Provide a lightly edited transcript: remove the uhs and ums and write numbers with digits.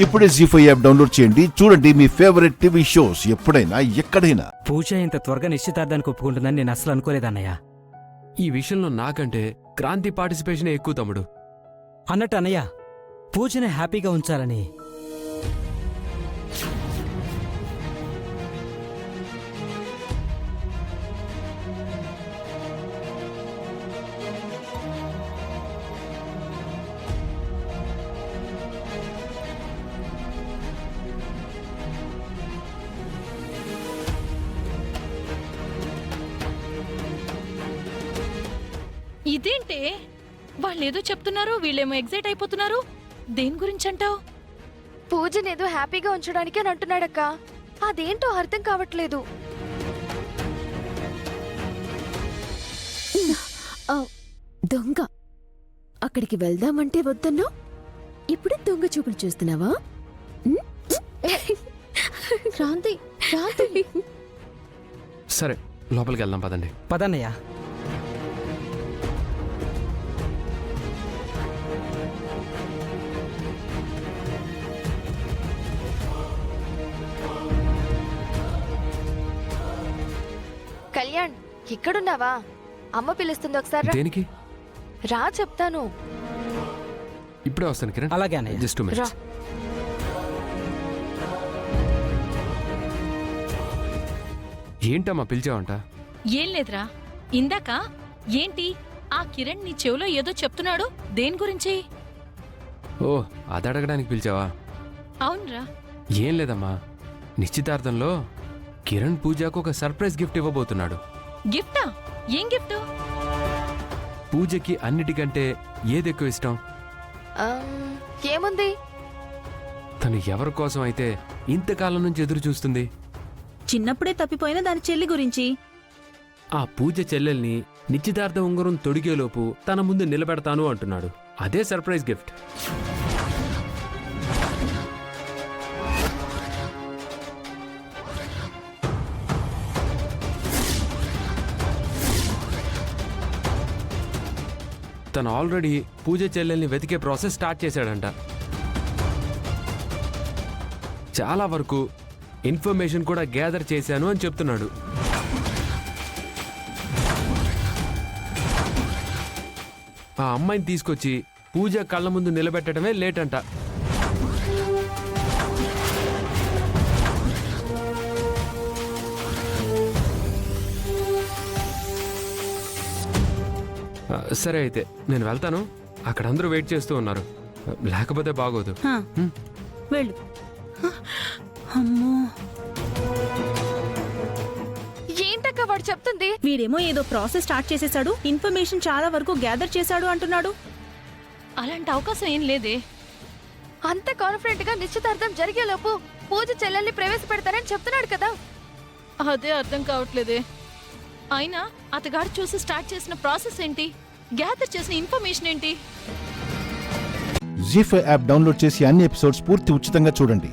ఇప్పుడే జీ5 app download చేయండి. చూడండి మీ ఫేవరెట్ టీవీ షోస్ ఎప్పుడైనా ఎక్కడైనా. పూజ ఇంత త్వరగా నిశ్చితార్థానికి ఒప్పుకుంటుందని నేను అసలు అనుకోలేదన్నయ్య. ఈ విషయంలో నాకంటే క్రాంతి పార్టిసిపేషన్ ఎక్కువ తమ్ముడు. అన్నట్టు అన్నయ్య, పూజని హ్యాపీగా ఉంచాలని ఇదేంటే వాళ్ళేదో చెప్తున్నారు, వీళ్ళేమో ఎగ్జైట్ అయిపోతున్నారు. దేని గురించి అంటావు? పూజనేదో హ్యాపీగా ఉంచడానికి అని అంటున్నాడక్క. అదేంటో అర్థం కావట్లేదు. దొంగ అక్కడికి వెళ్దామంటే వద్దన్నా, ఇప్పుడు దొంగ చూపులు చూస్తున్నావా? క్రాంతి, క్రాంతి. సరే లోపలికి వెళ్దాం పదండి. పదన్నయ్య. కళ్యాణ్, ఇక్కడున్నావా? అమ్మ పిలుస్తుంది, ఒకసారి రా. దేనికి? రా చెప్తాను. ఇప్పుడే వస్తాను కిరణ్. అలాగే అన్నయ్య. జస్ట్ 2 రా. minutes. ఏంటమ్మా పిలిచావంట? ఏం లేదురా, ఇందాక ఏంటి ఆ కిరణ్ నీ చెవిలో ఏదో చెప్తున్నాడు. దేని గురించి? ఓ, అది అడగడానికి పిలిచావా? అవునరా. ఏం లేదమ్మా, నిశ్చితార్థంలో కిరణ్ పూజకు ఒక సర్ప్రైజ్ గిఫ్ట్ ఇవ్వబోతున్నాడు. గిఫ్టా? ఏం గిఫ్ట్? పూజకి అన్నిటికంటే ఏది ఎక్కువ ఇష్టం? ఏముంది? తను ఎవరి కోసం అయితే ఇంతకాలం నుంచి ఎదురు చూస్తుంది. చిన్నప్పుడే తప్పిపోయిన దాని చెల్లి గురించి. ఆ పూజ చెల్లెల్ని నిశ్చితార్థ ఉంగరం తొడిగేలోపు తన ముందు నిలబెడతాను అంటున్నాడు. అదే సర్ప్రైజ్ గిఫ్ట్. తను ఆల్రెడీ పూజ చెల్లెల్ని వెతికే ప్రాసెస్ స్టార్ట్ చేశాడంట. చాలా వరకు ఇన్ఫర్మేషన్ కూడా గ్యాదర్ చేశాను అని చెప్తున్నాడు. ఆ అమ్మాయిని తీసుకొచ్చి పూజ కళ్ళ ముందు నిలబెట్టడమే లేట్ అంట. సరే అయితే నేను వెళ్తాను. అక్కడ అందరూ వెయిట్ చేస్తూ ఉన్నారు, లేకపోతే బాగోదు. హా, వెళ్ళు. అమ్మో, ఏంటక్క వాడు చెప్తుంది? వీడేమో ఏదో ప్రాసెస్ స్టార్ట్ చేసేసాడు, ఇన్ఫర్మేషన్ చాలా వరకు గ్యాదర్ చేశాడు అంటున్నాడు. అలాంటి అవకాశం ఏం లేదే. అంత కాన్ఫిడెంట్ గా నిశ్చితార్థం జరిగేలోపు పూజ చెల్లెల్ని ప్రవేశపెడతానని చెప్తున్నాడు కదా. అదే అర్థం కావట్లేదే. అయినా అతగాడు చూసి స్టార్ట్ చేసిన ప్రాసెస్ ఏంటి? గ్యాదర్ చేసిన ఇన్ఫర్మేషన్ ఏంటి? జీ5 యాప్ డౌన్లోడ్ చేసి అన్ని ఎపిసోడ్స్ పూర్తి ఉచితంగా చూడండి.